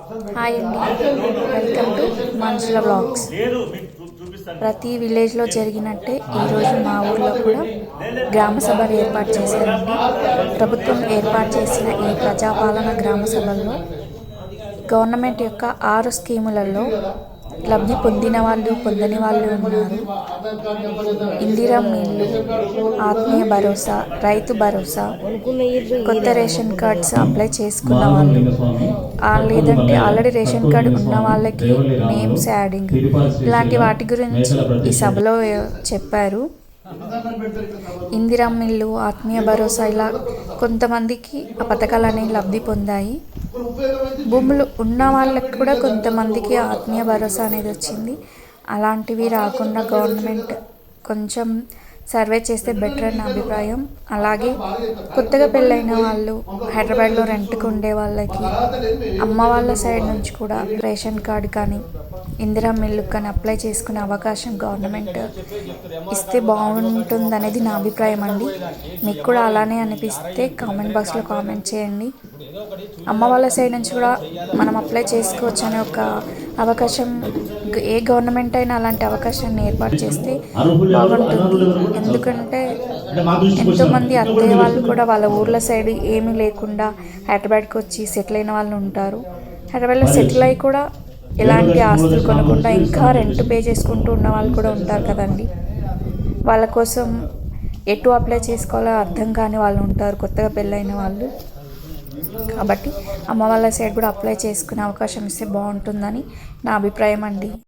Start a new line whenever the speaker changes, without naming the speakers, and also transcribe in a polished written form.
Hi అండి, welcome to మనుషుల blogs. ప్రతి విలేజ్లో జరిగినట్టే ఈరోజు మా ఊర్లో కూడా గ్రామ సభలు ఏర్పాటు చేశారండి. ప్రభుత్వం ఏర్పాటు చేసిన ఈ ప్రజాపాలన గ్రామ సభల్లో గవర్నమెంట్ యొక్క 6 స్కీములలో లబ్ధి పొందిన వాళ్ళు, పొందని వాళ్ళు ఉన్నారు. ఇందిరమ్మ ఇల్లు, ఆత్మీయ భరోసా, రైతు భరోసా, కొత్త రేషన్ కార్డ్స్ అప్లై చేసుకున్న వాళ్ళు, లేదంటే ఆల్రెడీ రేషన్ కార్డు ఉన్న వాళ్ళకి నేమ్స్ యాడింగ్, ఇలాంటి వాటి గురించి ఈ సభలో చెప్పారు. ఇందిరమ్మ ఇల్లు, ఆత్మీయ భరోసా ఇలా కొంతమందికి ఆ పథకాలు అనేవి లబ్ధి పొందాయి. భూములు ఉన్న వాళ్ళకి కూడా కొంతమందికి ఆత్మీయ భరోసా అనేది వచ్చింది. అలాంటివి రాకుండా గవర్నమెంట్ కొంచెం సర్వే చేస్తే బెటర్ అని నా అభిప్రాయం. అలాగే కొత్తగా పెళ్ళైన వాళ్ళు, హైదరాబాద్లో రెంట్కి ఉండే వాళ్ళకి అమ్మ వాళ్ళ సైడ్ నుంచి కూడా రేషన్ కార్డు కానీ ఇందిరమ్మ ఇల్లు కానీ అప్లై చేసుకునే అవకాశం గవర్నమెంట్ ఇస్తే బాగుంటుంది అనేది నా అభిప్రాయం అండి. మీకు కూడా అలానే అనిపిస్తే కామెంట్ బాక్స్లో కామెంట్ చేయండి. అమ్మ వాళ్ళ సైడ్ నుంచి కూడా మనం అప్లై చేసుకోవచ్చు అనే ఒక అవకాశం ఏ గవర్నమెంట్ అయినా అలాంటి అవకాశాన్ని ఏర్పాటు చేస్తే బాగుంటుంది. ఎందుకంటే ఎంతోమంది అత్తయ్య వాళ్ళు కూడా వాళ్ళ ఊర్ల సైడ్ ఏమీ లేకుండా హైదరాబాద్కి వచ్చి సెటిల్ అయిన వాళ్ళు ఉంటారు. హైదరాబాద్లో సెటిల్ అయ్యి కూడా ఎలాంటి ఆస్తులు కొనకుండా ఇంకా రెంట్ పే చేసుకుంటూ ఉన్న వాళ్ళు కూడా ఉంటారు కదండి. వాళ్ళ కోసం ఎటు అప్లై చేసుకోవాలో అర్థం కాని వాళ్ళు ఉంటారు, కొత్తగా పెళ్ళైన వాళ్ళు. కాబట్టి అమ్మ వాళ్ళ సైడ్ కూడా అప్లై చేసుకునే అవకాశం ఇస్తే బాగుంటుందని నా అభిప్రాయం అండి.